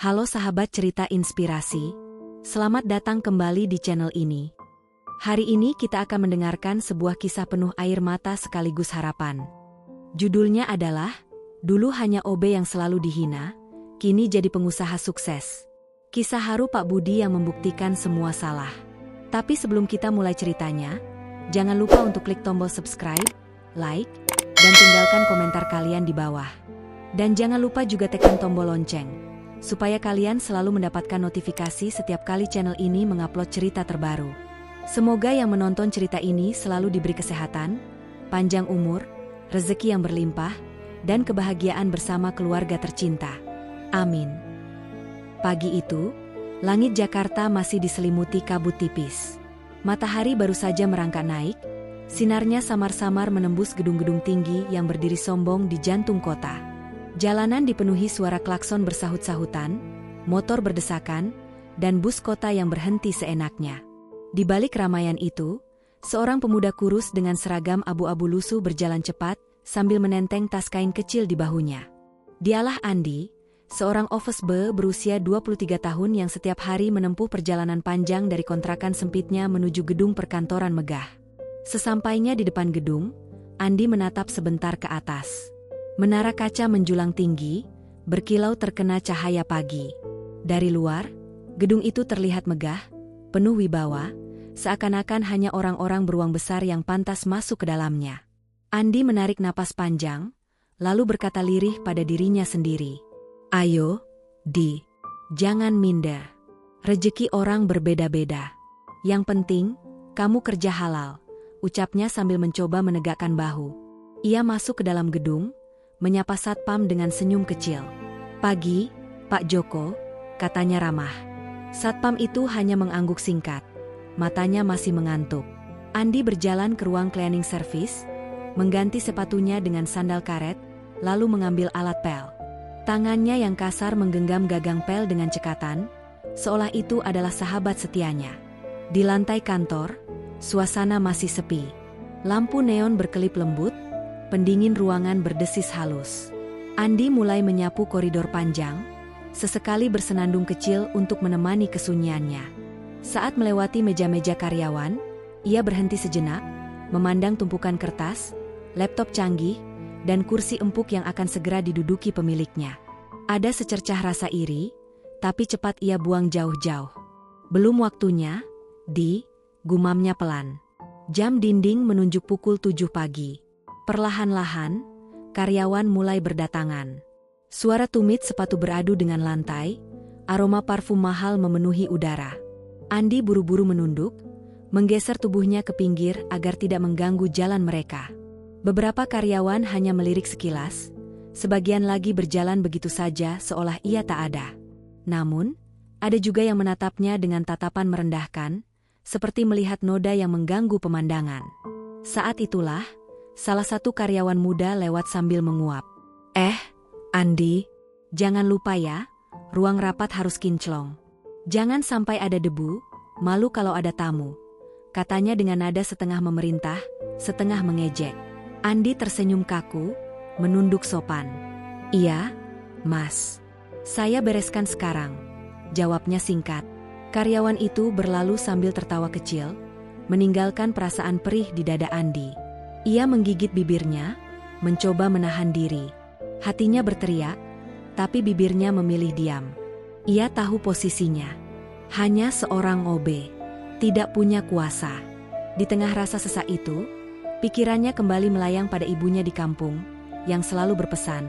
Halo sahabat cerita inspirasi, selamat datang kembali di channel ini. Hari ini kita akan mendengarkan sebuah kisah penuh air mata sekaligus harapan. Judulnya adalah, Dulu Hanya OB yang Selalu Dihina, Kini Jadi Pengusaha Sukses. Kisah haru Pak Budi yang membuktikan semua salah. Tapi sebelum kita mulai ceritanya, jangan lupa untuk klik tombol subscribe, like, dan tinggalkan komentar kalian di bawah. Dan jangan lupa juga tekan tombol lonceng, supaya kalian selalu mendapatkan notifikasi setiap kali channel ini mengupload cerita terbaru. Semoga yang menonton cerita ini selalu diberi kesehatan, panjang umur, rezeki yang berlimpah, dan kebahagiaan bersama keluarga tercinta. Amin. Pagi itu, langit Jakarta masih diselimuti kabut tipis. Matahari baru saja merangkak naik, sinarnya samar-samar menembus gedung-gedung tinggi yang berdiri sombong di jantung kota. Jalanan dipenuhi suara klakson bersahut-sahutan, motor berdesakan, dan bus kota yang berhenti seenaknya. Di balik keramaian itu, seorang pemuda kurus dengan seragam abu-abu lusuh berjalan cepat sambil menenteng tas kain kecil di bahunya. Dialah Andi, seorang office boy berusia 23 tahun yang setiap hari menempuh perjalanan panjang dari kontrakan sempitnya menuju gedung perkantoran megah. Sesampainya di depan gedung, Andi menatap sebentar ke atas. Menara kaca menjulang tinggi, berkilau terkena cahaya pagi. Dari luar, gedung itu terlihat megah, penuh wibawa, seakan-akan hanya orang-orang beruang besar yang pantas masuk ke dalamnya. Andi menarik napas panjang, lalu berkata lirih pada dirinya sendiri. Ayo, Di, jangan minder. Rezeki orang berbeda-beda. Yang penting, kamu kerja halal, ucapnya sambil mencoba menegakkan bahu. Ia masuk ke dalam gedung, menyapa satpam dengan senyum kecil. Pagi, Pak Joko, katanya ramah. Satpam itu hanya mengangguk singkat. Matanya masih mengantuk. Andi berjalan ke ruang cleaning service, mengganti sepatunya dengan sandal karet, lalu mengambil alat pel. Tangannya yang kasar menggenggam gagang pel dengan cekatan, seolah itu adalah sahabat setianya. Di lantai kantor, suasana masih sepi. Lampu neon berkelip lembut, pendingin ruangan berdesis halus. Andi mulai menyapu koridor panjang, sesekali bersenandung kecil untuk menemani kesunyiannya. Saat melewati meja-meja karyawan, ia berhenti sejenak, memandang tumpukan kertas, laptop canggih, dan kursi empuk yang akan segera diduduki pemiliknya. Ada secercah rasa iri, tapi cepat ia buang jauh-jauh. Belum waktunya, Di, gumamnya pelan. Jam dinding menunjuk pukul 7 pagi. Perlahan-lahan, karyawan mulai berdatangan. Suara tumit sepatu beradu dengan lantai, aroma parfum mahal memenuhi udara. Andi buru-buru menunduk, menggeser tubuhnya ke pinggir agar tidak mengganggu jalan mereka. Beberapa karyawan hanya melirik sekilas, sebagian lagi berjalan begitu saja seolah ia tak ada. Namun, ada juga yang menatapnya dengan tatapan merendahkan, seperti melihat noda yang mengganggu pemandangan. Saat itulah, salah satu karyawan muda lewat sambil menguap. Andi, jangan lupa ya, ruang rapat harus kinclong. Jangan sampai ada debu, malu kalau ada tamu. Katanya dengan nada setengah memerintah, setengah mengejek. Andi tersenyum kaku, menunduk sopan. Iya, Mas. Saya bereskan sekarang, jawabnya singkat. Karyawan itu berlalu sambil tertawa kecil, meninggalkan perasaan perih di dada Andi. Ia menggigit bibirnya, mencoba menahan diri. Hatinya berteriak, tapi bibirnya memilih diam. Ia tahu posisinya. Hanya seorang OB, tidak punya kuasa. Di tengah rasa sesak itu, pikirannya kembali melayang pada ibunya di kampung, yang selalu berpesan,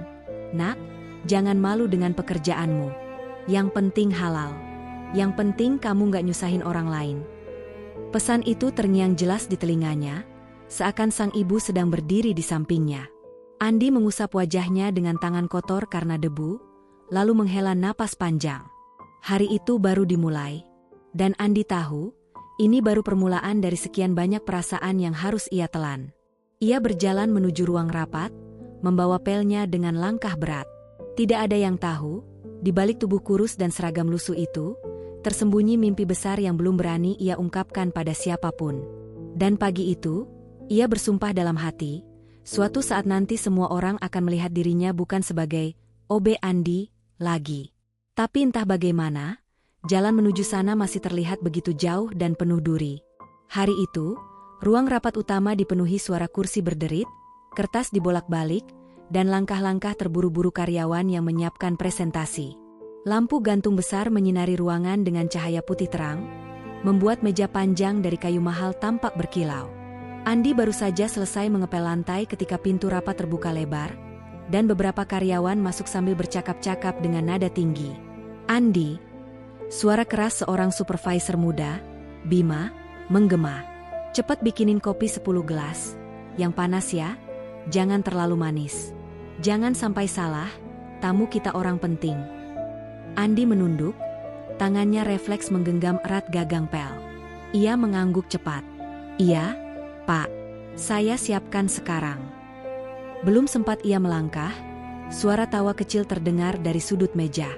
Nak, jangan malu dengan pekerjaanmu. Yang penting halal. Yang penting kamu gak nyusahin orang lain. Pesan itu terngiang jelas di telinganya, seakan sang ibu sedang berdiri di sampingnya. Andi mengusap wajahnya dengan tangan kotor karena debu, lalu menghela napas panjang. Hari itu baru dimulai, dan Andi tahu, ini baru permulaan dari sekian banyak perasaan yang harus ia telan. Ia berjalan menuju ruang rapat, membawa pelnya dengan langkah berat. Tidak ada yang tahu, di balik tubuh kurus dan seragam lusuh itu, tersembunyi mimpi besar yang belum berani ia ungkapkan pada siapapun. Dan pagi itu, ia bersumpah dalam hati, suatu saat nanti semua orang akan melihat dirinya bukan sebagai OB Andi lagi, Tapi entah bagaimana, jalan menuju sana masih terlihat begitu jauh dan penuh duri. Hari itu, ruang rapat utama dipenuhi suara kursi berderit, kertas dibolak-balik, dan langkah-langkah terburu-buru karyawan yang menyiapkan presentasi. Lampu gantung besar menyinari ruangan dengan cahaya putih terang, membuat meja panjang dari kayu mahal tampak berkilau. Andi baru saja selesai mengepel lantai ketika pintu rapat terbuka lebar, dan beberapa karyawan masuk sambil bercakap-cakap dengan nada tinggi. "Andi," suara keras seorang supervisor muda, Bima, menggema. "Cepat bikinin kopi 10 gelas. Yang panas ya, jangan terlalu manis. Jangan sampai salah, tamu kita orang penting." Andi menunduk, tangannya refleks menggenggam erat gagang pel. Ia mengangguk cepat. "Iya, Pak. Saya siapkan sekarang." Belum sempat ia melangkah, suara tawa kecil terdengar dari sudut meja.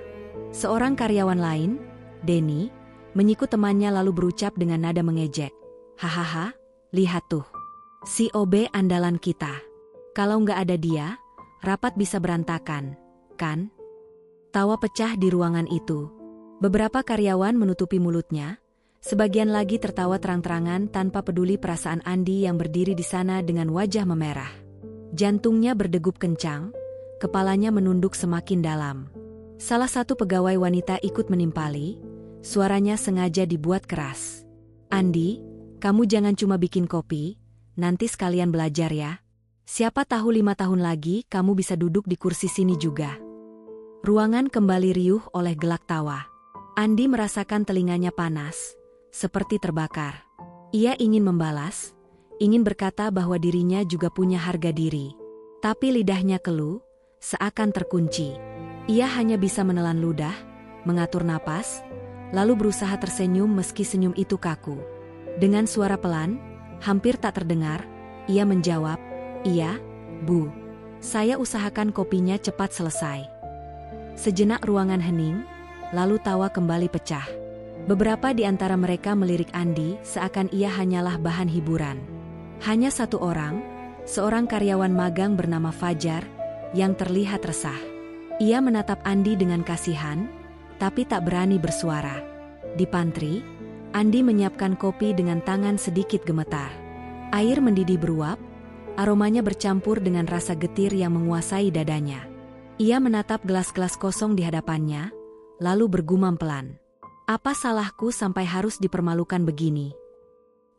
Seorang karyawan lain, Denny, menyikut temannya lalu berucap dengan nada mengejek. "Hahaha, lihat tuh. Si OB andalan kita. Kalau nggak ada dia, rapat bisa berantakan, kan?" Tawa pecah di ruangan itu. Beberapa karyawan menutupi mulutnya, sebagian lagi tertawa terang-terangan tanpa peduli perasaan Andi yang berdiri di sana dengan wajah memerah. Jantungnya berdegup kencang, kepalanya menunduk semakin dalam. Salah satu pegawai wanita ikut menimpali, suaranya sengaja dibuat keras. "Andi, kamu jangan cuma bikin kopi, nanti sekalian belajar ya. Siapa tahu 5 tahun lagi kamu bisa duduk di kursi sini juga." Ruangan kembali riuh oleh gelak tawa. Andi merasakan telinganya panas, seperti terbakar. Ia ingin membalas, ingin berkata bahwa dirinya juga punya harga diri. Tapi lidahnya keluh, seakan terkunci. Ia hanya bisa menelan ludah, mengatur napas, lalu berusaha tersenyum meski senyum itu kaku. Dengan suara pelan, hampir tak terdengar, ia menjawab, "Iya, Bu. Saya usahakan kopinya cepat selesai." Sejenak ruangan hening, lalu tawa kembali pecah. Beberapa di antara mereka melirik Andi seakan ia hanyalah bahan hiburan. Hanya satu orang, seorang karyawan magang bernama Fajar, yang terlihat resah. Ia menatap Andi dengan kasihan, tapi tak berani bersuara. Di pantry, Andi menyiapkan kopi dengan tangan sedikit gemetar. Air mendidih beruap, aromanya bercampur dengan rasa getir yang menguasai dadanya. Ia menatap gelas-gelas kosong di hadapannya, lalu bergumam pelan. "Apa salahku sampai harus dipermalukan begini?"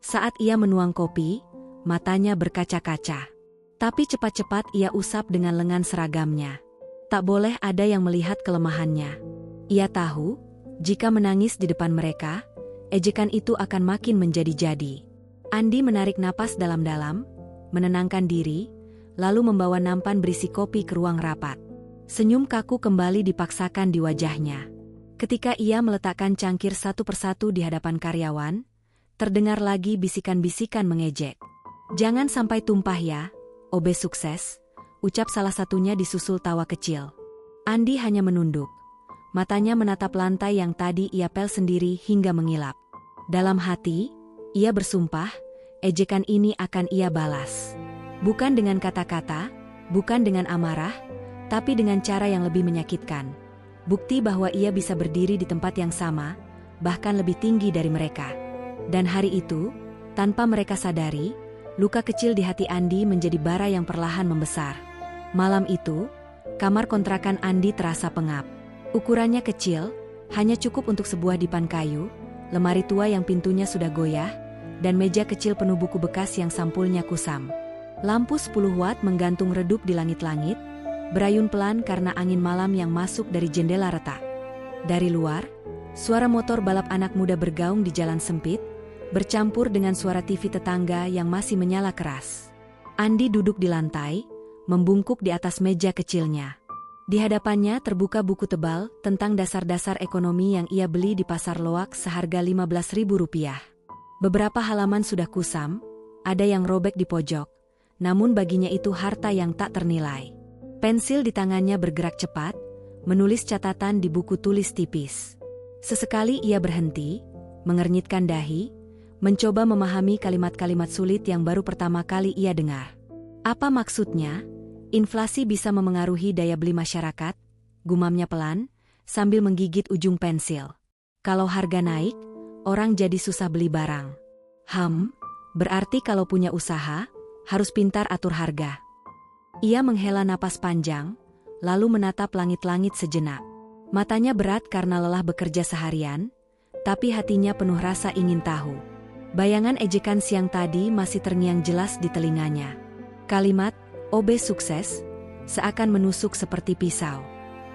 Saat ia menuang kopi, matanya berkaca-kaca. Tapi cepat-cepat ia usap dengan lengan seragamnya. Tak boleh ada yang melihat kelemahannya. Ia tahu, jika menangis di depan mereka, ejekan itu akan makin menjadi-jadi. Andi menarik napas dalam-dalam, menenangkan diri, lalu membawa nampan berisi kopi ke ruang rapat. Senyum kaku kembali dipaksakan di wajahnya. Ketika ia meletakkan cangkir satu persatu di hadapan karyawan, terdengar lagi bisikan-bisikan mengejek. "Jangan sampai tumpah ya, OB sukses," ucap salah satunya disusul tawa kecil. Andi hanya menunduk. Matanya menatap lantai yang tadi ia pel sendiri hingga mengilap. Dalam hati, ia bersumpah, ejekan ini akan ia balas. Bukan dengan kata-kata, bukan dengan amarah, tapi dengan cara yang lebih menyakitkan. Bukti bahwa ia bisa berdiri di tempat yang sama, bahkan lebih tinggi dari mereka. Dan hari itu, tanpa mereka sadari, luka kecil di hati Andi menjadi bara yang perlahan membesar. Malam itu, kamar kontrakan Andi terasa pengap. Ukurannya kecil, hanya cukup untuk sebuah dipan kayu, lemari tua yang pintunya sudah goyah, dan meja kecil penuh buku bekas yang sampulnya kusam. Lampu 10 watt menggantung redup di langit-langit, berayun pelan karena angin malam yang masuk dari jendela retak. Dari luar, suara motor balap anak muda bergaung di jalan sempit, bercampur dengan suara TV tetangga yang masih menyala keras. Andi duduk di lantai, membungkuk di atas meja kecilnya. Di hadapannya terbuka buku tebal tentang dasar-dasar ekonomi yang ia beli di pasar loak seharga Rp15.000. Beberapa halaman sudah kusam, ada yang robek di pojok, namun baginya itu harta yang tak ternilai. Pensil di tangannya bergerak cepat, menulis catatan di buku tulis tipis. Sesekali ia berhenti, mengernyitkan dahi, mencoba memahami kalimat-kalimat sulit yang baru pertama kali ia dengar. Apa maksudnya? Inflasi bisa memengaruhi daya beli masyarakat, gumamnya pelan, sambil menggigit ujung pensil. Kalau harga naik, orang jadi susah beli barang. Berarti kalau punya usaha, harus pintar atur harga. Ia menghela napas panjang, lalu menatap langit-langit sejenak. Matanya berat karena lelah bekerja seharian, tapi hatinya penuh rasa ingin tahu. Bayangan ejekan siang tadi masih terngiang jelas di telinganya. Kalimat, "OB sukses," seakan menusuk seperti pisau.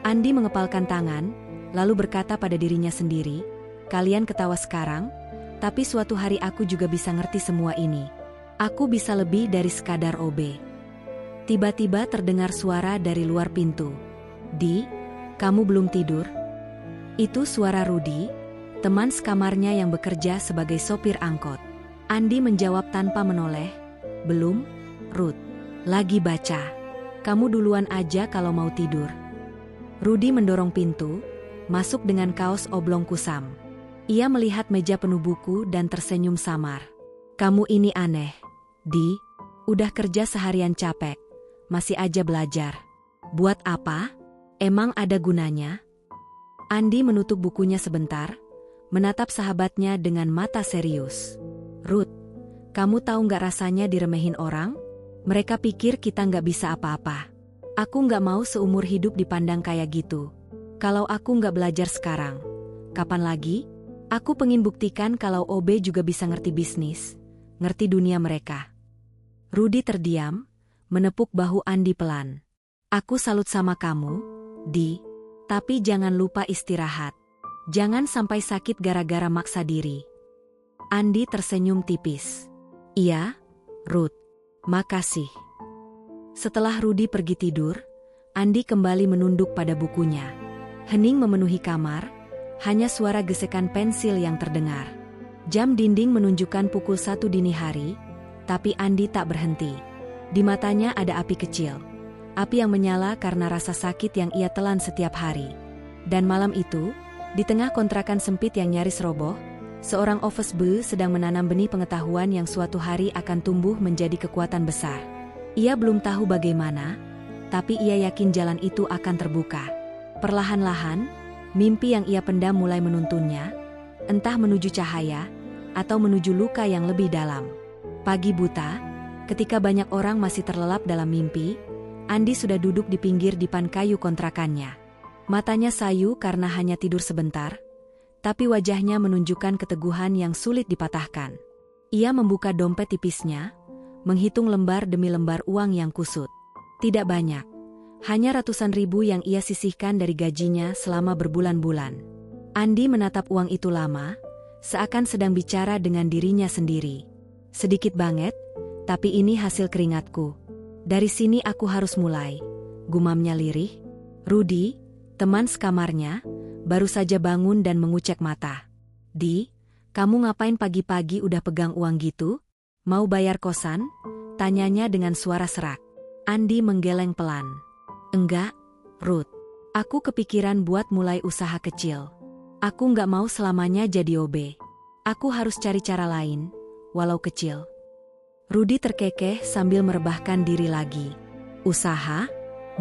Andi mengepalkan tangan, lalu berkata pada dirinya sendiri, "Kalian ketawa sekarang, tapi suatu hari aku juga bisa ngerti semua ini. Aku bisa lebih dari sekadar OB." Tiba-tiba terdengar suara dari luar pintu. "Di, kamu belum tidur?" Itu suara Rudi, teman sekamarnya yang bekerja sebagai sopir angkot. Andi menjawab tanpa menoleh, "Belum, Ruth. Lagi baca. Kamu duluan aja kalau mau tidur." Rudi mendorong pintu, masuk dengan kaos oblong kusam. Ia melihat meja penuh buku dan tersenyum samar. "Kamu ini aneh, Di. Udah kerja seharian capek, masih aja belajar. Buat apa? Emang ada gunanya?" Andi menutup bukunya sebentar, menatap sahabatnya dengan mata serius. "Ruth, kamu tahu nggak rasanya diremehin orang? Mereka pikir kita nggak bisa apa-apa. Aku nggak mau seumur hidup dipandang kayak gitu. Kalau aku nggak belajar sekarang, kapan lagi? Aku pengen buktikan kalau OB juga bisa ngerti bisnis, ngerti dunia mereka." Rudi terdiam, menepuk bahu Andi pelan. "Aku salut sama kamu, Di. Tapi jangan lupa istirahat. Jangan sampai sakit gara-gara maksa diri." Andi tersenyum tipis. "Iya, Ruth. Makasih." Setelah Rudi pergi tidur, Andi kembali menunduk pada bukunya. Hening memenuhi kamar, hanya suara gesekan pensil yang terdengar. Jam dinding menunjukkan pukul 1 dini hari, tapi Andi tak berhenti. Di matanya ada api kecil. Api yang menyala karena rasa sakit yang ia telan setiap hari. Dan malam itu, di tengah kontrakan sempit yang nyaris roboh, seorang office boy sedang menanam benih pengetahuan yang suatu hari akan tumbuh menjadi kekuatan besar. Ia belum tahu bagaimana, tapi ia yakin jalan itu akan terbuka. Perlahan-lahan, mimpi yang ia pendam mulai menuntunnya, entah menuju cahaya, atau menuju luka yang lebih dalam. Pagi buta, ketika banyak orang masih terlelap dalam mimpi, Andi sudah duduk di pinggir dipan kayu kontrakannya. Matanya sayu karena hanya tidur sebentar, tapi wajahnya menunjukkan keteguhan yang sulit dipatahkan. Ia membuka dompet tipisnya, menghitung lembar demi lembar uang yang kusut. Tidak banyak, hanya ratusan ribu yang ia sisihkan dari gajinya selama berbulan-bulan. Andi menatap uang itu lama, seakan sedang bicara dengan dirinya sendiri. "Sedikit banget, tapi ini hasil keringatku. Dari sini aku harus mulai," gumamnya lirih. Rudi, teman sekamarnya, baru saja bangun dan mengucek mata. "Di, kamu ngapain pagi-pagi udah pegang uang gitu? Mau bayar kosan?" tanyanya dengan suara serak. Andi menggeleng pelan. "Enggak, Ruth. Aku kepikiran buat mulai usaha kecil. Aku nggak mau selamanya jadi OB. Aku harus cari cara lain, walau kecil." Rudi terkekeh sambil merebahkan diri lagi. "Usaha?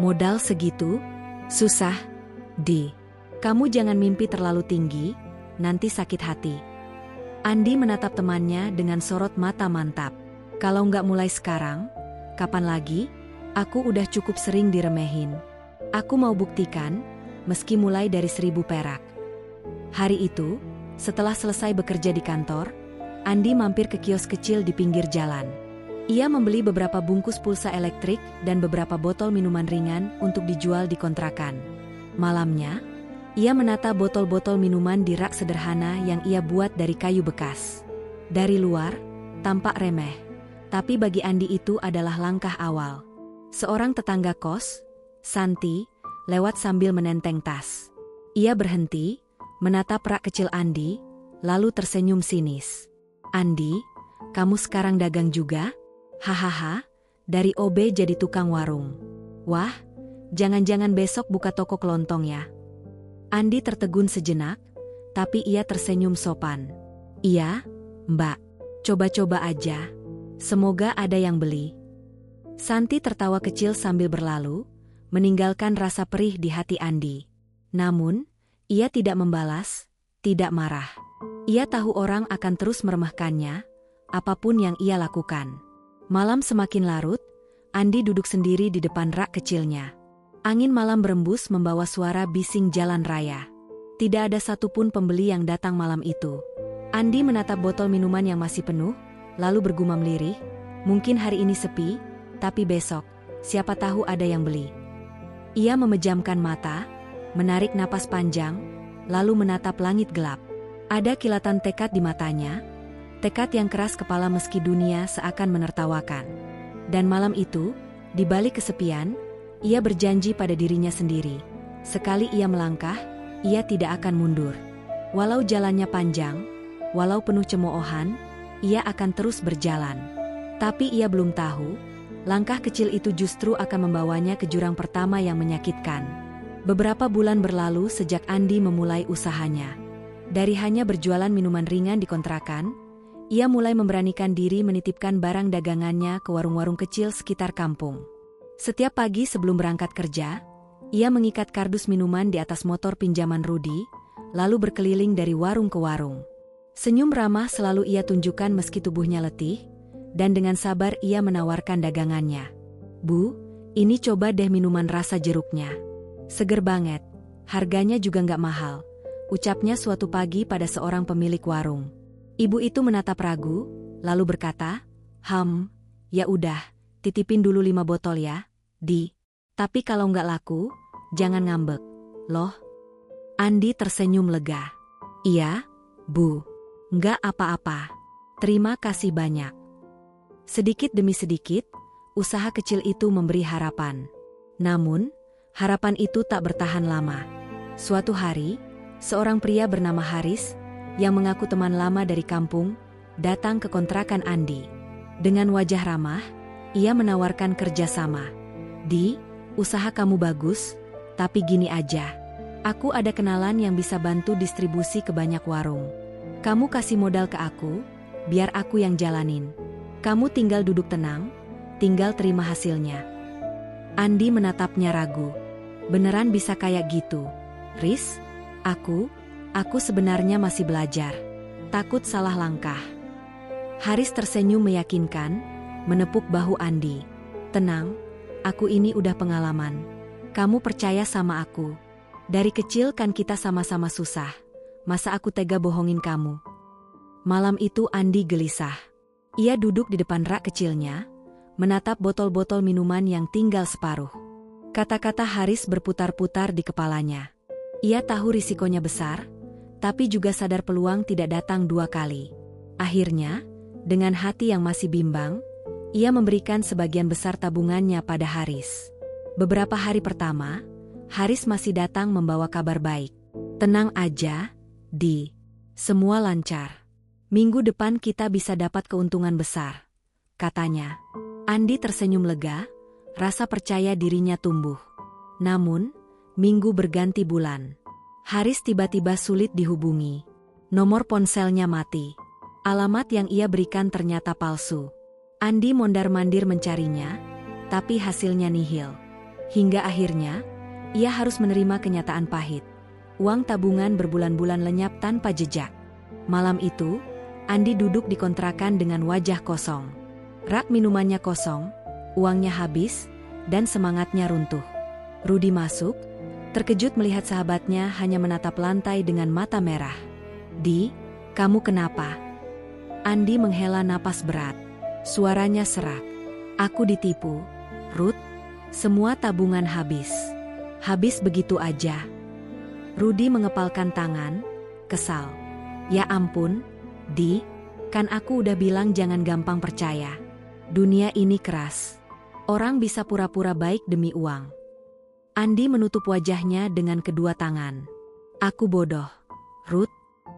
Modal segitu? Susah, Di. Kamu jangan mimpi terlalu tinggi, nanti sakit hati." Andi menatap temannya dengan sorot mata mantap. "Kalau nggak mulai sekarang, kapan lagi? Aku udah cukup sering diremehin. Aku mau buktikan, meski mulai dari 1.000 perak." Hari itu, setelah selesai bekerja di kantor, Andi mampir ke kios kecil di pinggir jalan. Ia membeli beberapa bungkus pulsa elektrik dan beberapa botol minuman ringan untuk dijual di kontrakan. Malamnya, ia menata botol-botol minuman di rak sederhana yang ia buat dari kayu bekas. Dari luar, tampak remeh, tapi bagi Andi itu adalah langkah awal. Seorang tetangga kos, Santi, lewat sambil menenteng tas. Ia berhenti, menatap rak kecil Andi, lalu tersenyum sinis. "Andi, kamu sekarang dagang juga? Hahaha, dari OB jadi tukang warung. Wah, jangan-jangan besok buka toko kelontong ya?" Andi tertegun sejenak, tapi ia tersenyum sopan. "Iya, Mbak. Coba-coba aja. Semoga ada yang beli." Santi tertawa kecil sambil berlalu, meninggalkan rasa perih di hati Andi. Namun, Ia tidak membalas, tidak marah. Ia tahu orang akan terus meremehkannya, apapun yang ia lakukan. Malam semakin larut, Andi duduk sendiri di depan rak kecilnya. Angin malam berembus membawa suara bising jalan raya. Tidak ada satupun pembeli yang datang malam itu. Andi menatap botol minuman yang masih penuh, lalu bergumam lirih, mungkin hari ini sepi, tapi besok, siapa tahu ada yang beli. Ia memejamkan mata, menarik napas panjang, lalu menatap langit gelap. Ada kilatan tekad di matanya, tekad yang keras kepala meski dunia seakan menertawakan. Dan malam itu, di balik kesepian, ia berjanji pada dirinya sendiri. Sekali ia melangkah, ia tidak akan mundur. Walau jalannya panjang, walau penuh cemoohan, ia akan terus berjalan. Tapi ia belum tahu, langkah kecil itu justru akan membawanya ke jurang pertama yang menyakitkan. Beberapa bulan berlalu sejak Andi memulai usahanya. Dari hanya berjualan minuman ringan di kontrakan, ia mulai memberanikan diri menitipkan barang dagangannya ke warung-warung kecil sekitar kampung. Setiap pagi sebelum berangkat kerja, ia mengikat kardus minuman di atas motor pinjaman Rudi, lalu berkeliling dari warung ke warung. Senyum ramah selalu ia tunjukkan meski tubuhnya letih, dan dengan sabar ia menawarkan dagangannya. "Bu, ini coba deh minuman rasa jeruknya. Seger banget, harganya juga nggak mahal," ucapnya suatu pagi pada seorang pemilik warung. Ibu itu menatap ragu, lalu berkata, ya udah, titipin dulu 5 botol ya, Di. Tapi kalau nggak laku, jangan ngambek, loh." Andi tersenyum lega. "Iya, Bu. Nggak apa-apa. Terima kasih banyak." Sedikit demi sedikit, usaha kecil itu memberi harapan. Namun, harapan itu tak bertahan lama. Suatu hari, seorang pria bernama Haris, yang mengaku teman lama dari kampung, datang ke kontrakan Andi. Dengan wajah ramah, ia menawarkan kerjasama. "Di, usaha kamu bagus, tapi gini aja. Aku ada kenalan yang bisa bantu distribusi ke banyak warung. Kamu kasih modal ke aku, biar aku yang jalanin. Kamu tinggal duduk tenang, tinggal terima hasilnya." Andi menatapnya ragu. "Beneran bisa kayak gitu, Riz? Aku sebenarnya masih belajar. Takut salah langkah." Haris tersenyum meyakinkan, menepuk bahu Andi. "Tenang, aku ini udah pengalaman. Kamu percaya sama aku. Dari kecil kan kita sama-sama susah. Masa aku tega bohongin kamu?" Malam itu Andi gelisah. Ia duduk di depan rak kecilnya, menatap botol-botol minuman yang tinggal separuh. Kata-kata Haris berputar-putar di kepalanya. Ia tahu risikonya besar, tapi juga sadar peluang tidak datang 2 kali. Akhirnya, dengan hati yang masih bimbang, ia memberikan sebagian besar tabungannya pada Haris. Beberapa hari pertama, Haris masih datang membawa kabar baik. "Tenang aja, Di. Semua lancar. Minggu depan kita bisa dapat keuntungan besar," katanya. Andi tersenyum lega, rasa percaya dirinya tumbuh. Namun, minggu berganti bulan. Haris tiba-tiba sulit dihubungi. Nomor ponselnya mati. Alamat yang ia berikan ternyata palsu. Andi mondar-mandir mencarinya, tapi hasilnya nihil. Hingga akhirnya, ia harus menerima kenyataan pahit. Uang tabungan berbulan-bulan lenyap tanpa jejak. Malam itu, Andi duduk di kontrakan dengan wajah kosong. Rak minumannya kosong, uangnya habis, dan semangatnya runtuh. Rudi masuk, terkejut melihat sahabatnya hanya menatap lantai dengan mata merah. "Di, kamu kenapa?" Andi menghela napas berat. Suaranya serak. "Aku ditipu, Rud. Semua tabungan habis. Habis begitu aja." Rudi mengepalkan tangan, kesal. "Ya ampun, Di, kan aku udah bilang jangan gampang percaya. Dunia ini keras. Orang bisa pura-pura baik demi uang." Andi menutup wajahnya dengan kedua tangan. "Aku bodoh, Ruth.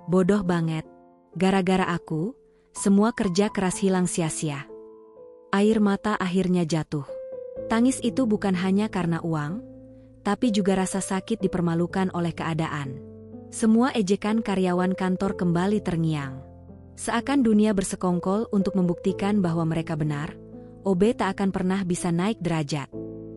Bodoh banget. Gara-gara aku, semua kerja keras hilang sia-sia." Air mata akhirnya jatuh. Tangis itu bukan hanya karena uang, tapi juga rasa sakit dipermalukan oleh keadaan. Semua ejekan karyawan kantor kembali terngiang. Seakan dunia bersekongkol untuk membuktikan bahwa mereka benar, OB tak akan pernah bisa naik derajat.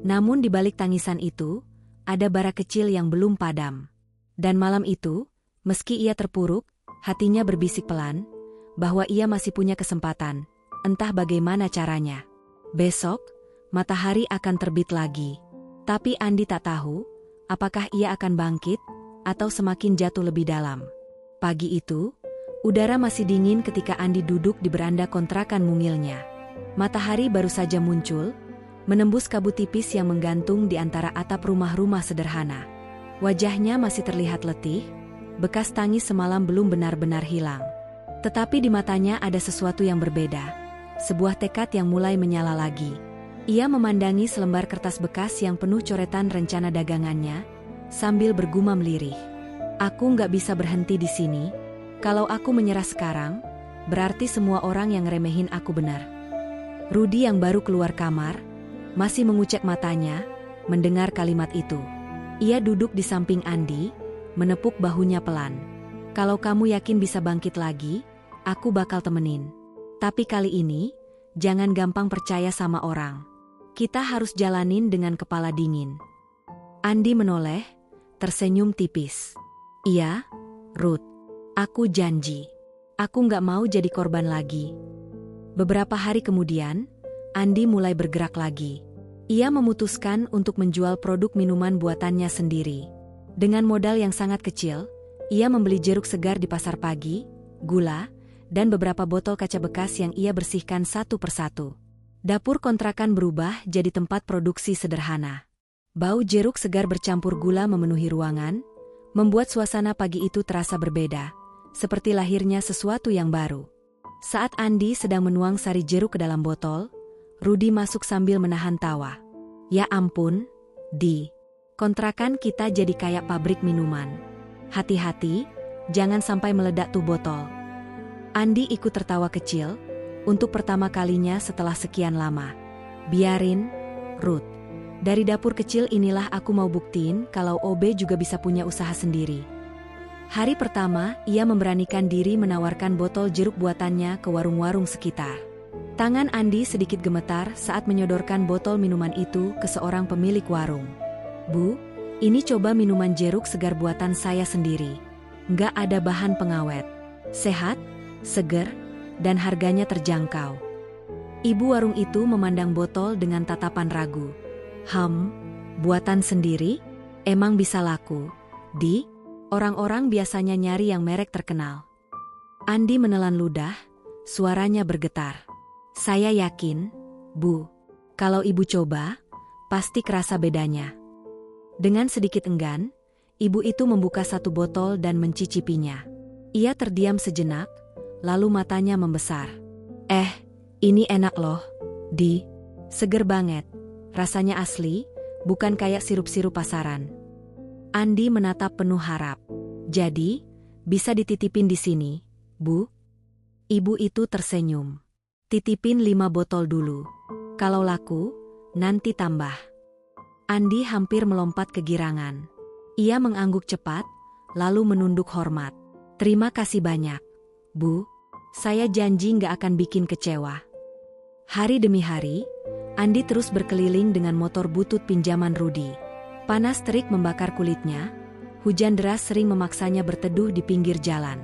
Namun di balik tangisan itu, ada bara kecil yang belum padam. Dan malam itu, meski ia terpuruk, hatinya berbisik pelan, bahwa ia masih punya kesempatan, entah bagaimana caranya. Besok, matahari akan terbit lagi. Tapi Andi tak tahu, apakah ia akan bangkit, atau semakin jatuh lebih dalam. Pagi itu, udara masih dingin ketika Andi duduk di beranda kontrakan mungilnya. Matahari baru saja muncul, menembus kabut tipis yang menggantung di antara atap rumah-rumah sederhana. Wajahnya masih terlihat letih, bekas tangis semalam belum benar-benar hilang. Tetapi di matanya ada sesuatu yang berbeda, sebuah tekad yang mulai menyala lagi. Ia memandangi selembar kertas bekas yang penuh coretan rencana dagangannya, sambil bergumam lirih. Aku nggak bisa berhenti di sini. Kalau aku menyerah sekarang, berarti semua orang yang ngeremehin aku benar. Rudi yang baru keluar kamar, masih mengucek matanya, mendengar kalimat itu. Ia duduk di samping Andi, menepuk bahunya pelan. Kalau kamu yakin bisa bangkit lagi, aku bakal temenin. Tapi kali ini, jangan gampang percaya sama orang. Kita harus jalanin dengan kepala dingin. Andi menoleh, tersenyum tipis. Iya, Ruth. Aku janji. Aku nggak mau jadi korban lagi. Beberapa hari kemudian, Andi mulai bergerak lagi. Ia memutuskan untuk menjual produk minuman buatannya sendiri. Dengan modal yang sangat kecil, ia membeli jeruk segar di pasar pagi, gula, dan beberapa botol kaca bekas yang ia bersihkan satu persatu. Dapur kontrakan berubah jadi tempat produksi sederhana. Bau jeruk segar bercampur gula memenuhi ruangan, membuat suasana pagi itu terasa berbeda, seperti lahirnya sesuatu yang baru. Saat Andi sedang menuang sari jeruk ke dalam botol, Rudi masuk sambil menahan tawa. Ya ampun, Di. Kontrakan kita jadi kayak pabrik minuman. Hati-hati, jangan sampai meledak tuh botol. Andi ikut tertawa kecil, untuk pertama kalinya setelah sekian lama. Biarin, Ruth. Dari dapur kecil inilah aku mau buktiin kalau OB juga bisa punya usaha sendiri. Hari pertama, ia memberanikan diri menawarkan botol jeruk buatannya ke warung-warung sekitar. Tangan Andi sedikit gemetar saat menyodorkan botol minuman itu ke seorang pemilik warung. Bu, ini coba minuman jeruk segar buatan saya sendiri. Nggak ada bahan pengawet. Sehat, seger, dan harganya terjangkau. Ibu warung itu memandang botol dengan tatapan ragu. Buatan sendiri? Emang bisa laku? Di? Orang-orang biasanya nyari yang merek terkenal. Andi menelan ludah, suaranya bergetar. Saya yakin, Bu, kalau ibu coba, pasti kerasa bedanya. Dengan sedikit enggan, ibu itu membuka satu botol dan mencicipinya. Ia terdiam sejenak, lalu matanya membesar. Ini enak loh, Di. Seger banget, rasanya asli, bukan kayak sirup-sirup pasaran. Andi menatap penuh harap. Jadi, bisa dititipin di sini, Bu? Ibu itu tersenyum. Titipin 5 botol dulu. Kalau laku, nanti tambah. Andi hampir melompat kegirangan. Ia mengangguk cepat, lalu menunduk hormat. Terima kasih banyak, Bu. Saya janji nggak akan bikin kecewa. Hari demi hari, Andi terus berkeliling dengan motor butut pinjaman Rudi. Panas terik membakar kulitnya, hujan deras sering memaksanya berteduh di pinggir jalan.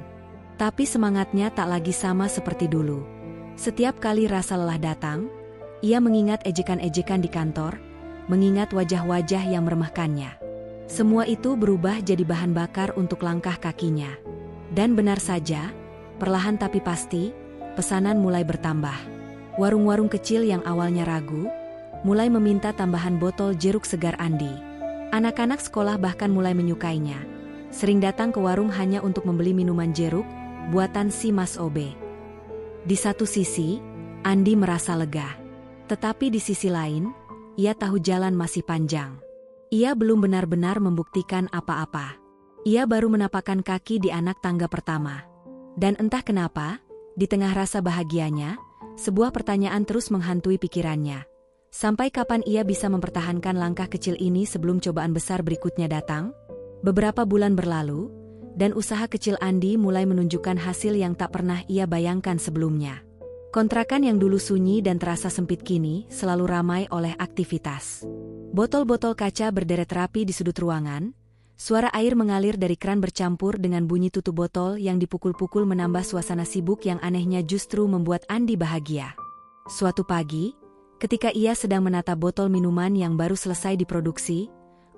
Tapi semangatnya tak lagi sama seperti dulu. Setiap kali rasa lelah datang, ia mengingat ejekan-ejekan di kantor, mengingat wajah-wajah yang meremehkannya. Semua itu berubah jadi bahan bakar untuk langkah kakinya. Dan benar saja, perlahan tapi pasti, pesanan mulai bertambah. Warung-warung kecil yang awalnya ragu, mulai meminta tambahan botol jeruk segar Andi. Anak-anak sekolah bahkan mulai menyukainya. Sering datang ke warung hanya untuk membeli minuman jeruk, buatan si Mas OB. Di satu sisi, Andi merasa lega. Tetapi di sisi lain, ia tahu jalan masih panjang. Ia belum benar-benar membuktikan apa-apa. Ia baru menapakkan kaki di anak tangga pertama. Dan entah kenapa, di tengah rasa bahagianya, sebuah pertanyaan terus menghantui pikirannya. Sampai kapan ia bisa mempertahankan langkah kecil ini sebelum cobaan besar berikutnya datang? Beberapa bulan berlalu, dan usaha kecil Andi mulai menunjukkan hasil yang tak pernah ia bayangkan sebelumnya. Kontrakan yang dulu sunyi dan terasa sempit kini selalu ramai oleh aktivitas. Botol-botol kaca berderet rapi di sudut ruangan, Suara air mengalir dari keran bercampur dengan bunyi tutup botol yang dipukul-pukul menambah suasana sibuk yang anehnya justru membuat Andi bahagia. Suatu pagi, ketika ia sedang menata botol minuman yang baru selesai diproduksi,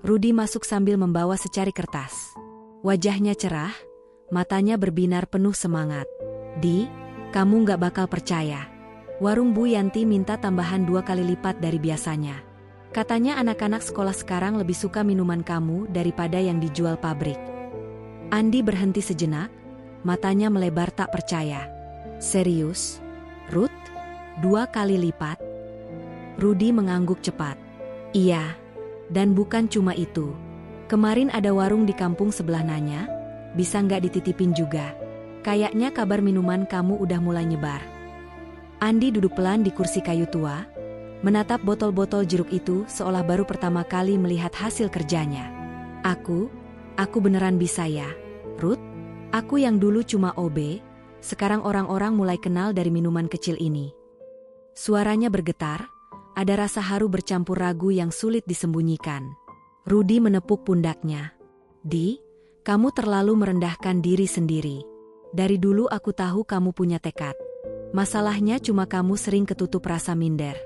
Rudy masuk sambil membawa secari kertas. Wajahnya cerah, matanya berbinar penuh semangat. "Di, kamu nggak bakal percaya. Warung Bu Yanti minta tambahan 2 kali lipat dari biasanya. Katanya anak-anak sekolah sekarang lebih suka minuman kamu daripada yang dijual pabrik." Andi berhenti sejenak, matanya melebar tak percaya. "Serius, Ruth? 2 kali lipat?" Rudy mengangguk cepat. "Iya, dan bukan cuma itu. Kemarin ada warung di kampung sebelah nanya, bisa nggak dititipin juga? Kayaknya kabar minuman kamu udah mulai nyebar." Andi duduk pelan di kursi kayu tua, menatap botol-botol jeruk itu seolah baru pertama kali melihat hasil kerjanya. Aku beneran bisa ya, Ruth? Aku yang dulu cuma OB, sekarang orang-orang mulai kenal dari minuman kecil ini." Suaranya bergetar, ada rasa haru bercampur ragu yang sulit disembunyikan. Rudy menepuk pundaknya. "Di, kamu terlalu merendahkan diri sendiri. Dari dulu aku tahu kamu punya tekad. Masalahnya cuma kamu sering ketutup rasa minder.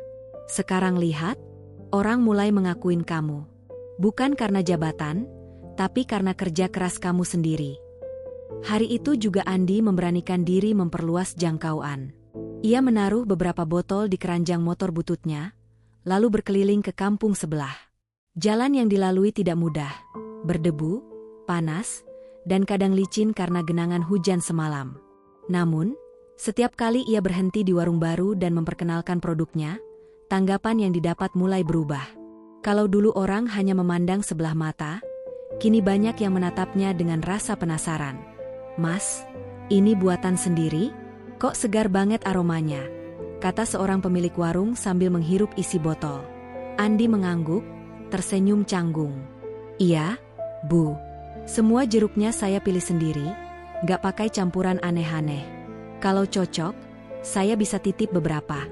Sekarang lihat, orang mulai mengakuin kamu. Bukan karena jabatan, tapi karena kerja keras kamu sendiri." Hari itu juga Andi memberanikan diri memperluas jangkauan. Ia menaruh beberapa botol di keranjang motor bututnya, lalu berkeliling ke kampung sebelah. Jalan yang dilalui tidak mudah, berdebu, panas, dan kadang licin karena genangan hujan semalam. Namun, setiap kali ia berhenti di warung baru dan memperkenalkan produknya, tanggapan yang didapat mulai berubah. Kalau dulu orang hanya memandang sebelah mata, kini banyak yang menatapnya dengan rasa penasaran. "Mas, ini buatan sendiri? Kok segar banget aromanya?" kata seorang pemilik warung sambil menghirup isi botol. Andi mengangguk, tersenyum canggung. "Iya, Bu. Semua jeruknya saya pilih sendiri, nggak pakai campuran aneh-aneh. Kalau cocok, saya bisa titip beberapa."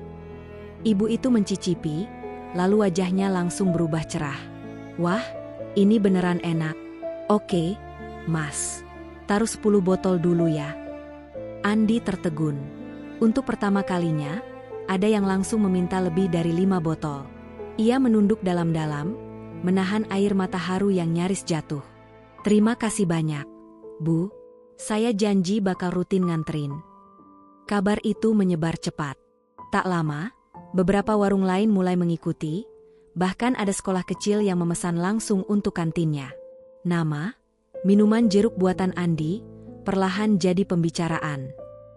Ibu itu mencicipi, lalu wajahnya langsung berubah cerah. "Wah, ini beneran enak. Oke, Mas. Taruh 10 botol dulu ya." Andi tertegun. Untuk pertama kalinya, ada yang langsung meminta lebih dari 5 botol. Ia menunduk dalam-dalam, menahan air mata haru yang nyaris jatuh. "Terima kasih banyak, Bu. Saya janji bakal rutin nganterin." Kabar itu menyebar cepat. Tak lama, beberapa warung lain mulai mengikuti, bahkan ada sekolah kecil yang memesan langsung untuk kantinnya. Nama, minuman jeruk buatan Andi, perlahan jadi pembicaraan.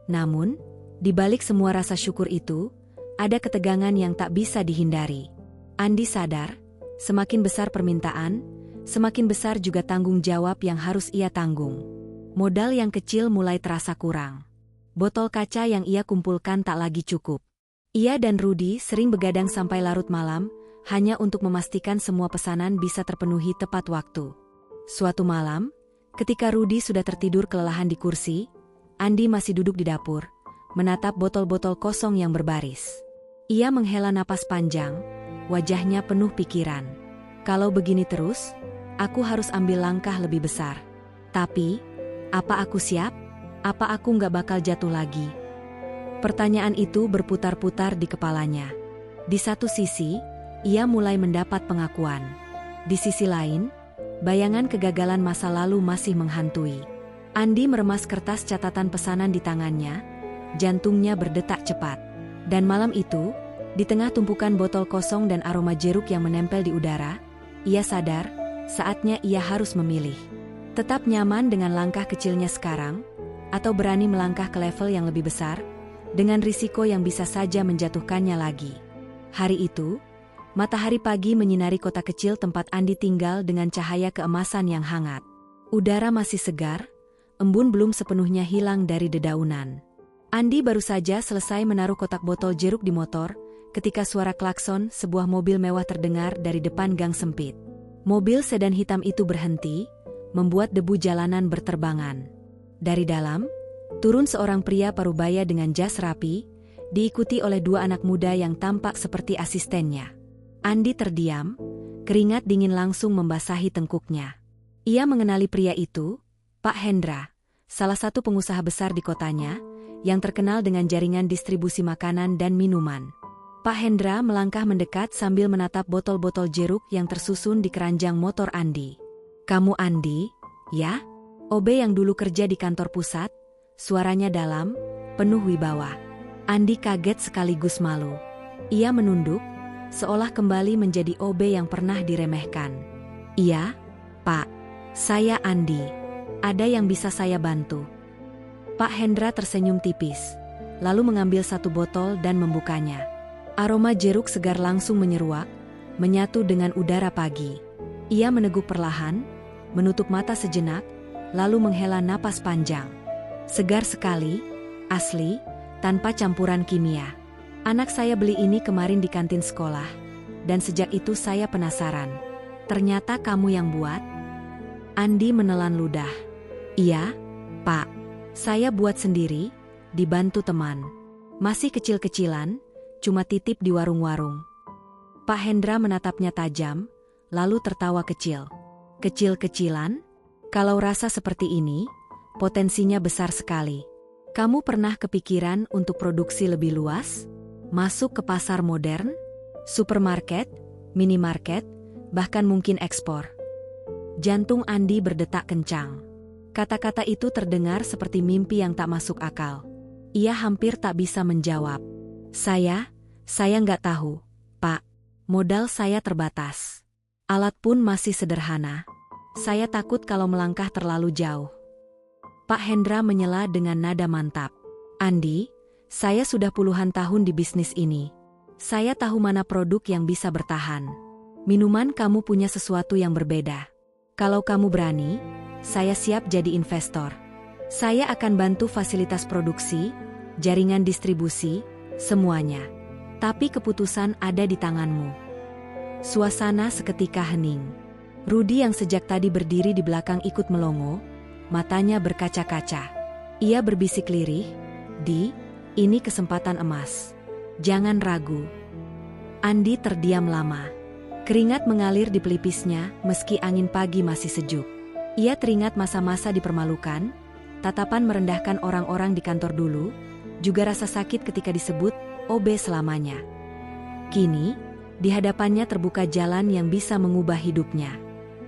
Namun, di balik semua rasa syukur itu, ada ketegangan yang tak bisa dihindari. Andi sadar, semakin besar permintaan, semakin besar juga tanggung jawab yang harus ia tanggung. Modal yang kecil mulai terasa kurang. Botol kaca yang ia kumpulkan tak lagi cukup. Ia dan Rudy sering begadang sampai larut malam, hanya untuk memastikan semua pesanan bisa terpenuhi tepat waktu. Suatu malam, ketika Rudy sudah tertidur kelelahan di kursi, Andi masih duduk di dapur, menatap botol-botol kosong yang berbaris. Ia menghela napas panjang, wajahnya penuh pikiran. "Kalau begini terus, aku harus ambil langkah lebih besar. Tapi, apa aku siap? Apa aku nggak bakal jatuh lagi?" Pertanyaan itu berputar-putar di kepalanya. Di satu sisi, ia mulai mendapat pengakuan. Di sisi lain, bayangan kegagalan masa lalu masih menghantui. Andi meremas kertas catatan pesanan di tangannya, jantungnya berdetak cepat. Dan malam itu, di tengah tumpukan botol kosong dan aroma jeruk yang menempel di udara, ia sadar, saatnya ia harus memilih. Tetap nyaman dengan langkah kecilnya sekarang, atau berani melangkah ke level yang lebih besar, dengan risiko yang bisa saja menjatuhkannya lagi. Hari itu, matahari pagi menyinari kota kecil tempat Andi tinggal dengan cahaya keemasan yang hangat. Udara masih segar, embun belum sepenuhnya hilang dari dedaunan. Andi baru saja selesai menaruh kotak botol jeruk di motor, ketika suara klakson sebuah mobil mewah terdengar dari depan gang sempit. Mobil sedan hitam itu berhenti, membuat debu jalanan berterbangan. Dari dalam, turun seorang pria parubaya dengan jas rapi, diikuti oleh 2 anak muda yang tampak seperti asistennya. Andi terdiam, keringat dingin langsung membasahi tengkuknya. Ia mengenali pria itu, Pak Hendra, salah satu pengusaha besar di kotanya, yang terkenal dengan jaringan distribusi makanan dan minuman. Pak Hendra melangkah mendekat sambil menatap botol-botol jeruk yang tersusun di keranjang motor Andi. "Kamu Andi, ya?" OB yang dulu kerja di kantor pusat, suaranya dalam, penuh wibawa. Andi kaget sekaligus malu. Ia menunduk, seolah kembali menjadi OB yang pernah diremehkan. "Iya, Pak. Saya Andi. Ada yang bisa saya bantu?" Pak Hendra tersenyum tipis, lalu mengambil satu botol dan membukanya. Aroma jeruk segar langsung menyeruak, menyatu dengan udara pagi. Ia meneguk perlahan, menutup mata sejenak, lalu menghela napas panjang. Segar sekali, asli, tanpa campuran kimia. "Anak saya beli ini kemarin di kantin sekolah, dan sejak itu saya penasaran. Ternyata kamu yang buat?" Andi menelan ludah. "Iya, Pak. Saya buat sendiri, dibantu teman. Masih kecil-kecilan, cuma titip di warung-warung." Pak Hendra menatapnya tajam, lalu tertawa kecil. "Kecil-kecilan? Kalau rasa seperti ini, potensinya besar sekali. Kamu pernah kepikiran untuk produksi lebih luas? Masuk ke pasar modern? Supermarket? Minimarket? Bahkan mungkin ekspor?" Jantung Andi berdetak kencang. Kata-kata itu terdengar seperti mimpi yang tak masuk akal. Ia hampir tak bisa menjawab. Saya nggak tahu, Pak. Modal saya terbatas. Alat pun masih sederhana. Saya takut kalau melangkah terlalu jauh." Pak Hendra menyela dengan nada mantap. "Andi, saya sudah puluhan tahun di bisnis ini. Saya tahu mana produk yang bisa bertahan. Minuman kamu punya sesuatu yang berbeda. Kalau kamu berani, saya siap jadi investor. Saya akan bantu fasilitas produksi, jaringan distribusi, semuanya. Tapi keputusan ada di tanganmu." Suasana seketika hening. Rudi yang sejak tadi berdiri di belakang ikut melongo, matanya berkaca-kaca. Ia berbisik lirih, "Di, ini kesempatan emas. Jangan ragu." Andi terdiam lama. Keringat mengalir di pelipisnya meski angin pagi masih sejuk. Ia teringat masa-masa dipermalukan, tatapan merendahkan orang-orang di kantor dulu, juga rasa sakit ketika disebut OB selamanya. Kini, di hadapannya terbuka jalan yang bisa mengubah hidupnya.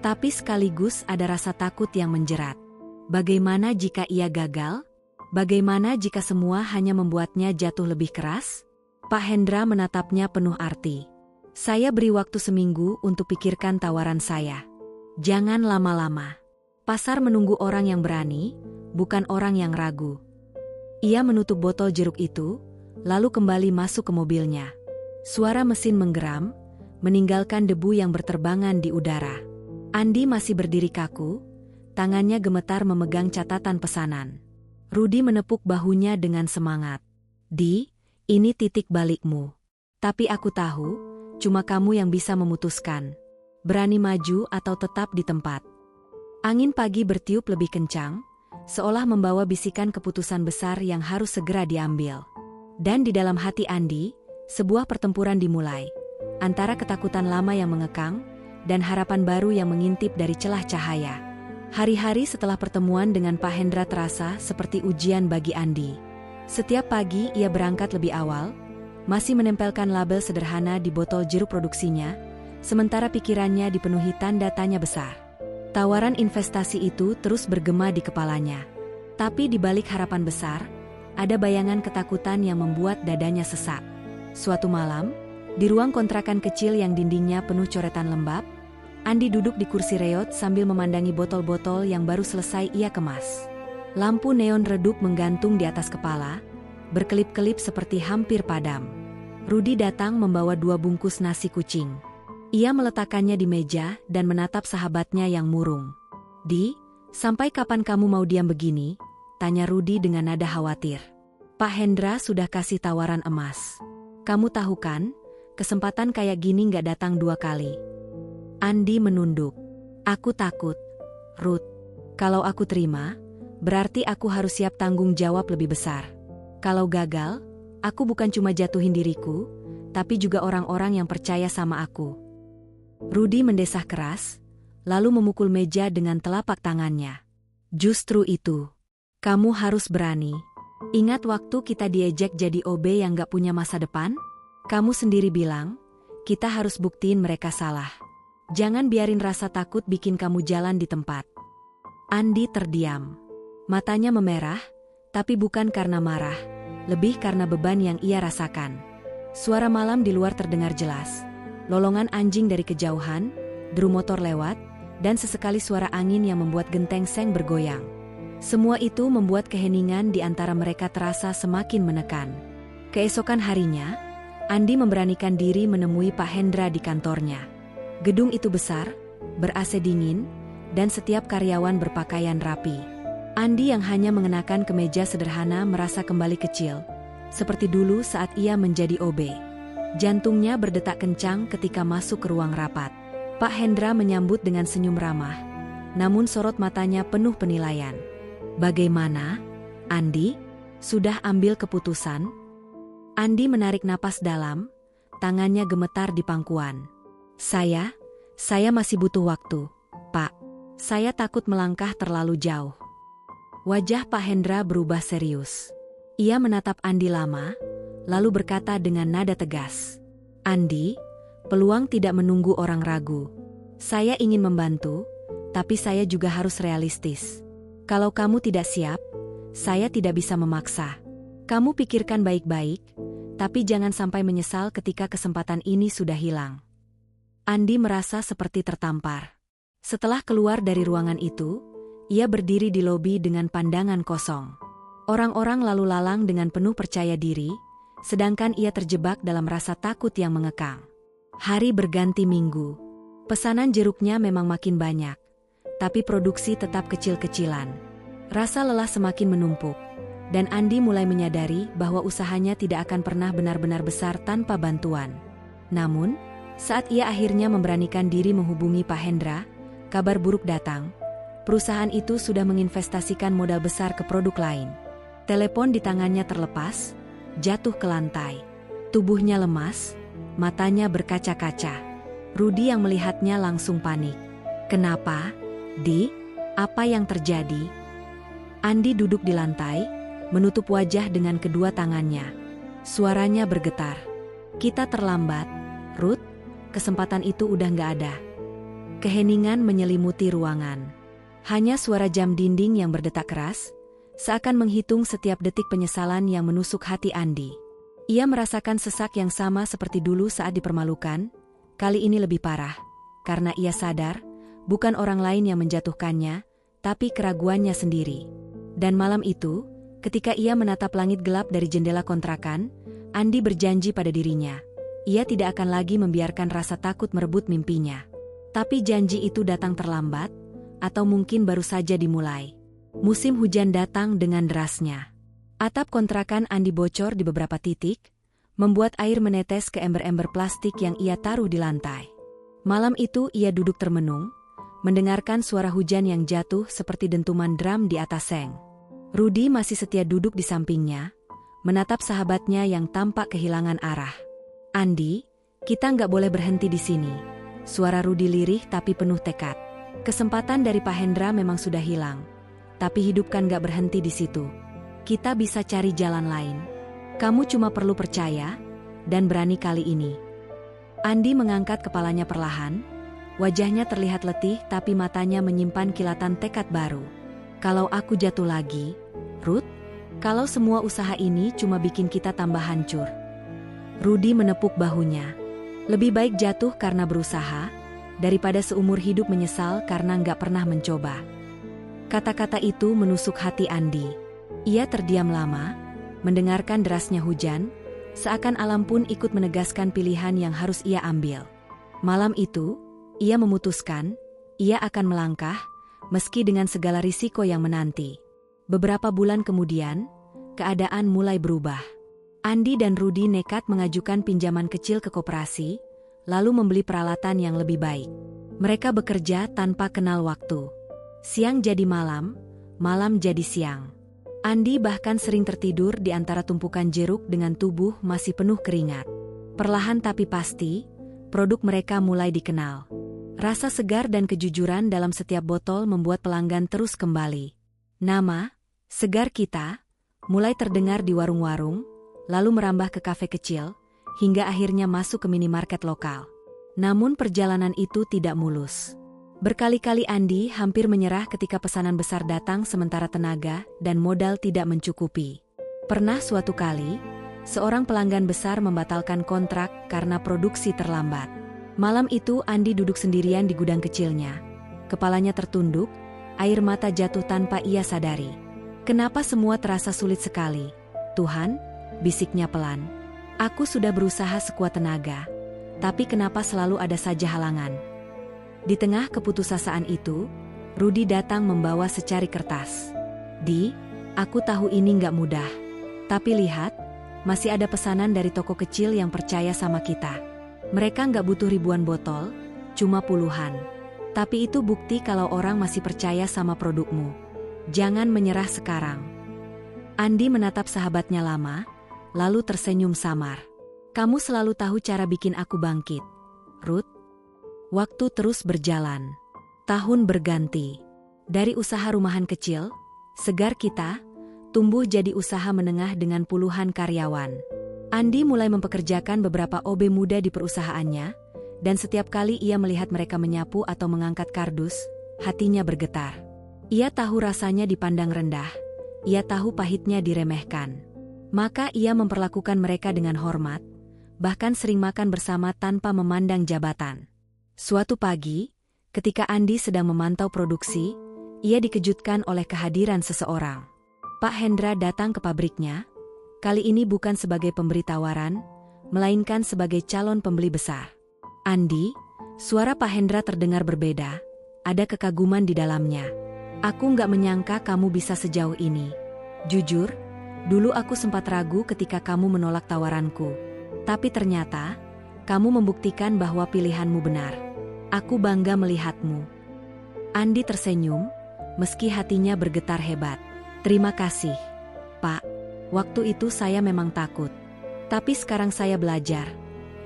Tapi sekaligus ada rasa takut yang menjerat. Bagaimana jika ia gagal? Bagaimana jika semua hanya membuatnya jatuh lebih keras? Pak Hendra menatapnya penuh arti. "Saya beri waktu seminggu untuk pikirkan tawaran saya. Jangan lama-lama. Pasar menunggu orang yang berani, bukan orang yang ragu." Ia menutup botol jeruk itu, lalu kembali masuk ke mobilnya. Suara mesin menggeram, meninggalkan debu yang berterbangan di udara. Andi masih berdiri kaku, tangannya gemetar memegang catatan pesanan. Rudi menepuk bahunya dengan semangat. "Di, ini titik balikmu. Tapi aku tahu, cuma kamu yang bisa memutuskan. Berani maju atau tetap di tempat." Angin pagi bertiup lebih kencang, seolah membawa bisikan keputusan besar yang harus segera diambil. Dan di dalam hati Andi, sebuah pertempuran dimulai, antara ketakutan lama yang mengekang, dan harapan baru yang mengintip dari celah cahaya. Hari-hari setelah pertemuan dengan Pak Hendra terasa seperti ujian bagi Andi. Setiap pagi ia berangkat lebih awal, masih menempelkan label sederhana di botol jeruk produksinya, sementara pikirannya dipenuhi tanda tanya besar. Tawaran investasi itu terus bergema di kepalanya. Tapi di balik harapan besar, ada bayangan ketakutan yang membuat dadanya sesak. Suatu malam, di ruang kontrakan kecil yang dindingnya penuh coretan lembab, Andi duduk di kursi reot sambil memandangi botol-botol yang baru selesai ia kemas. Lampu neon redup menggantung di atas kepala, berkelip-kelip seperti hampir padam. Rudi datang membawa 2 bungkus nasi kucing. Ia meletakkannya di meja dan menatap sahabatnya yang murung. "Di, sampai kapan kamu mau diam begini?" tanya Rudi dengan nada khawatir. "Pak Hendra sudah kasih tawaran emas. Kamu tahu kan, kesempatan kayak gini nggak datang 2 kali." Andi menunduk. "Aku takut, Ruth. Kalau aku terima, berarti aku harus siap tanggung jawab lebih besar. Kalau gagal, aku bukan cuma jatuhin diriku, tapi juga orang-orang yang percaya sama aku." Rudi mendesah keras, lalu memukul meja dengan telapak tangannya. Justru itu. Kamu harus berani. Ingat waktu kita diejek jadi OB yang gak punya masa depan? Kamu sendiri bilang, kita harus buktiin mereka salah. Jangan biarin rasa takut bikin kamu jalan di tempat. Andi terdiam. Matanya memerah, tapi bukan karena marah, lebih karena beban yang ia rasakan. Suara malam di luar terdengar jelas. Lolongan anjing dari kejauhan, deru motor lewat, dan sesekali suara angin yang membuat genteng seng bergoyang. Semua itu membuat keheningan di antara mereka terasa semakin menekan. Keesokan harinya, Andi memberanikan diri menemui Pak Hendra di kantornya. Gedung itu besar, ber-AC dingin, dan setiap karyawan berpakaian rapi. Andi yang hanya mengenakan kemeja sederhana merasa kembali kecil, seperti dulu saat ia menjadi OB. Jantungnya berdetak kencang ketika masuk ke ruang rapat. Pak Hendra menyambut dengan senyum ramah, namun sorot matanya penuh penilaian. Bagaimana, Andi? Sudah ambil keputusan? Andi menarik napas dalam, tangannya gemetar di pangkuan. Saya masih butuh waktu, Pak. Saya takut melangkah terlalu jauh. Wajah Pak Hendra berubah serius. Ia menatap Andi lama, lalu berkata dengan nada tegas. Andi, peluang tidak menunggu orang ragu. Saya ingin membantu, tapi saya juga harus realistis. Kalau kamu tidak siap, saya tidak bisa memaksa. Kamu pikirkan baik-baik, tapi jangan sampai menyesal ketika kesempatan ini sudah hilang. Andi merasa seperti tertampar. Setelah keluar dari ruangan itu, ia berdiri di lobi dengan pandangan kosong. Orang-orang lalu lalang dengan penuh percaya diri, sedangkan ia terjebak dalam rasa takut yang mengekang. Hari berganti minggu. Pesanan jeruknya memang makin banyak, tapi produksi tetap kecil-kecilan. Rasa lelah semakin menumpuk, dan Andi mulai menyadari bahwa usahanya tidak akan pernah benar-benar besar tanpa bantuan. Namun, saat ia akhirnya memberanikan diri menghubungi Pak Hendra, kabar buruk datang. Perusahaan itu sudah menginvestasikan modal besar ke produk lain. Telepon di tangannya terlepas, jatuh ke lantai. Tubuhnya lemas, matanya berkaca-kaca. Rudi yang melihatnya langsung panik. Kenapa? Di? Apa yang terjadi? Andi duduk di lantai, menutup wajah dengan kedua tangannya. Suaranya bergetar. Kita terlambat, Ruth, kesempatan itu udah gak ada. Keheningan menyelimuti ruangan. Hanya suara jam dinding yang berdetak keras, seakan menghitung setiap detik penyesalan yang menusuk hati Andi. Ia merasakan sesak yang sama seperti dulu saat dipermalukan, kali ini lebih parah, karena ia sadar, bukan orang lain yang menjatuhkannya, tapi keraguannya sendiri. Dan malam itu, ketika ia menatap langit gelap dari jendela kontrakan, Andi berjanji pada dirinya. Ia tidak akan lagi membiarkan rasa takut merebut mimpinya. Tapi janji itu datang terlambat, atau mungkin baru saja dimulai. Musim hujan datang dengan derasnya. Atap kontrakan Andi bocor di beberapa titik, membuat air menetes ke ember-ember plastik yang ia taruh di lantai. Malam itu ia duduk termenung, mendengarkan suara hujan yang jatuh seperti dentuman drum di atas seng. Rudi masih setia duduk di sampingnya, menatap sahabatnya yang tampak kehilangan arah. Andi, kita nggak boleh berhenti di sini. Suara Rudi lirih tapi penuh tekad. Kesempatan dari Pak Hendra memang sudah hilang, tapi hidup kan nggak berhenti di situ. Kita bisa cari jalan lain. Kamu cuma perlu percaya, dan berani kali ini. Andi mengangkat kepalanya perlahan, wajahnya terlihat letih tapi matanya menyimpan kilatan tekad baru. Kalau aku jatuh lagi, Ruth, kalau semua usaha ini cuma bikin kita tambah hancur. Rudi menepuk bahunya. Lebih baik jatuh karena berusaha, daripada seumur hidup menyesal karena nggak pernah mencoba. Kata-kata itu menusuk hati Andi. Ia terdiam lama, mendengarkan derasnya hujan, seakan alam pun ikut menegaskan pilihan yang harus ia ambil. Malam itu, ia memutuskan, ia akan melangkah, meski dengan segala risiko yang menanti. Beberapa bulan kemudian, keadaan mulai berubah. Andi dan Rudi nekat mengajukan pinjaman kecil ke koperasi, lalu membeli peralatan yang lebih baik. Mereka bekerja tanpa kenal waktu. Siang jadi malam, malam jadi siang. Andi bahkan sering tertidur di antara tumpukan jeruk dengan tubuh masih penuh keringat. Perlahan tapi pasti, produk mereka mulai dikenal. Rasa segar dan kejujuran dalam setiap botol membuat pelanggan terus kembali. Nama, Segar Kita, mulai terdengar di warung-warung, lalu merambah ke kafe kecil, hingga akhirnya masuk ke minimarket lokal. Namun perjalanan itu tidak mulus. Berkali-kali Andi hampir menyerah ketika pesanan besar datang sementara tenaga dan modal tidak mencukupi. Pernah suatu kali, seorang pelanggan besar membatalkan kontrak karena produksi terlambat. Malam itu Andi duduk sendirian di gudang kecilnya. Kepalanya tertunduk, air mata jatuh tanpa ia sadari. Kenapa semua terasa sulit sekali? Tuhan, bisiknya pelan. Aku sudah berusaha sekuat tenaga, tapi kenapa selalu ada saja halangan? Di tengah keputusasaan itu, Rudi datang membawa secari kertas. Aku tahu ini nggak mudah. Tapi lihat, masih ada pesanan dari toko kecil yang percaya sama kita. Mereka nggak butuh ribuan botol, cuma puluhan. Tapi itu bukti kalau orang masih percaya sama produkmu. Jangan menyerah sekarang. Andi menatap sahabatnya lama, lalu tersenyum samar. Kamu selalu tahu cara bikin aku bangkit, Ruth. Waktu terus berjalan. Tahun berganti. Dari usaha rumahan kecil, Segar Kita, tumbuh jadi usaha menengah dengan puluhan karyawan. Andi mulai mempekerjakan beberapa OB muda di perusahaannya, dan setiap kali ia melihat mereka menyapu atau mengangkat kardus, hatinya bergetar. Ia tahu rasanya dipandang rendah, ia tahu pahitnya diremehkan. Maka ia memperlakukan mereka dengan hormat, bahkan sering makan bersama tanpa memandang jabatan. Suatu pagi, ketika Andi sedang memantau produksi, ia dikejutkan oleh kehadiran seseorang. Pak Hendra datang ke pabriknya, kali ini bukan sebagai pemberi tawaran, melainkan sebagai calon pembeli besar. Andi, suara Pak Hendra terdengar berbeda, ada kekaguman di dalamnya. Aku nggak menyangka kamu bisa sejauh ini. Jujur, dulu aku sempat ragu ketika kamu menolak tawaranku. Tapi ternyata, kamu membuktikan bahwa pilihanmu benar. Aku bangga melihatmu. Andi tersenyum, meski hatinya bergetar hebat. Terima kasih, Pak. Waktu itu saya memang takut. Tapi sekarang saya belajar.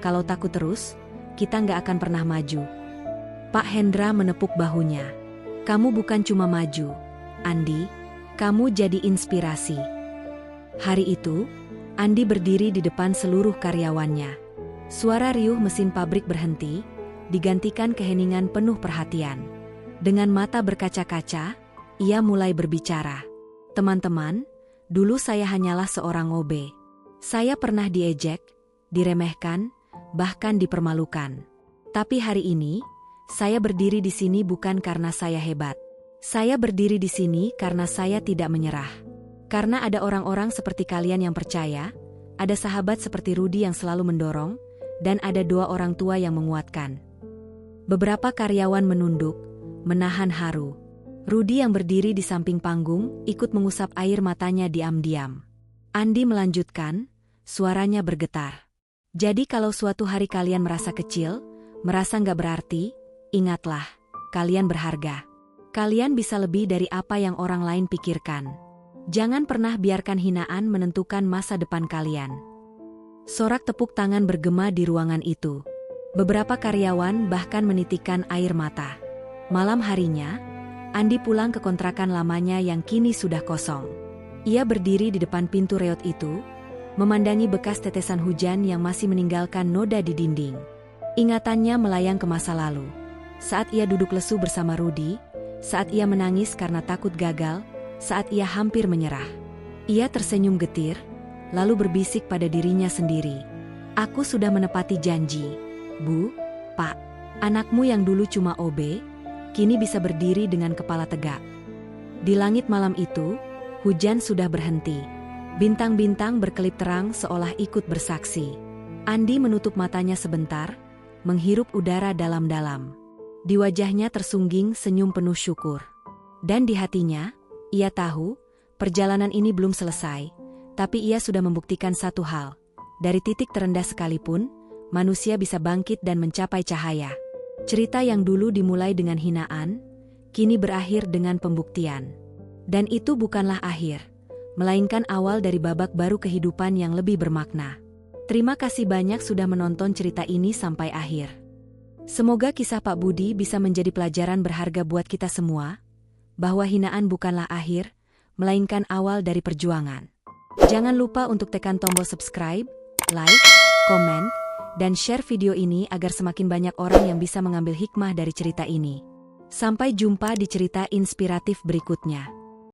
Kalau takut terus, kita nggak akan pernah maju. Pak Hendra menepuk bahunya. Kamu bukan cuma maju, Andi. Kamu jadi inspirasi. Hari itu, Andi berdiri di depan seluruh karyawannya. Suara riuh mesin pabrik berhenti, digantikan keheningan penuh perhatian. Dengan mata berkaca-kaca, ia mulai berbicara. Teman-teman, dulu saya hanyalah seorang OB. Saya pernah diejek, diremehkan, bahkan dipermalukan. Tapi hari ini, saya berdiri di sini bukan karena saya hebat. Saya berdiri di sini karena saya tidak menyerah. Karena ada orang-orang seperti kalian yang percaya, ada sahabat seperti Rudi yang selalu mendorong, dan ada dua orang tua yang menguatkan. Beberapa karyawan menunduk, menahan haru. Rudi yang berdiri di samping panggung ikut mengusap air matanya diam-diam. Andi melanjutkan, suaranya bergetar. Jadi kalau suatu hari kalian merasa kecil, merasa nggak berarti, ingatlah, kalian berharga. Kalian bisa lebih dari apa yang orang lain pikirkan. Jangan pernah biarkan hinaan menentukan masa depan kalian. Sorak tepuk tangan bergema di ruangan itu. Beberapa karyawan bahkan menitikkan air mata. Malam harinya, Andi pulang ke kontrakan lamanya yang kini sudah kosong. Ia berdiri di depan pintu reot itu, memandangi bekas tetesan hujan yang masih meninggalkan noda di dinding. Ingatannya melayang ke masa lalu. Saat ia duduk lesu bersama Rudi, saat ia menangis karena takut gagal, saat ia hampir menyerah. Ia tersenyum getir, lalu berbisik pada dirinya sendiri. Aku sudah menepati janji. Bu, Pak, anakmu yang dulu cuma OB, kini bisa berdiri dengan kepala tegak. Di langit malam itu, hujan sudah berhenti. Bintang-bintang berkelip terang seolah ikut bersaksi. Andi menutup matanya sebentar, menghirup udara dalam-dalam. Di wajahnya tersungging senyum penuh syukur. Dan di hatinya, ia tahu, perjalanan ini belum selesai, tapi ia sudah membuktikan satu hal. Dari titik terendah sekalipun, manusia bisa bangkit dan mencapai cahaya. Cerita yang dulu dimulai dengan hinaan, kini berakhir dengan pembuktian. Dan itu bukanlah akhir, melainkan awal dari babak baru kehidupan yang lebih bermakna. Terima kasih banyak sudah menonton cerita ini sampai akhir. Semoga kisah Pak Budi bisa menjadi pelajaran berharga buat kita semua, bahwa hinaan bukanlah akhir, melainkan awal dari perjuangan. Jangan lupa untuk tekan tombol subscribe, like, komen, dan share video ini agar semakin banyak orang yang bisa mengambil hikmah dari cerita ini. Sampai jumpa di cerita inspiratif berikutnya.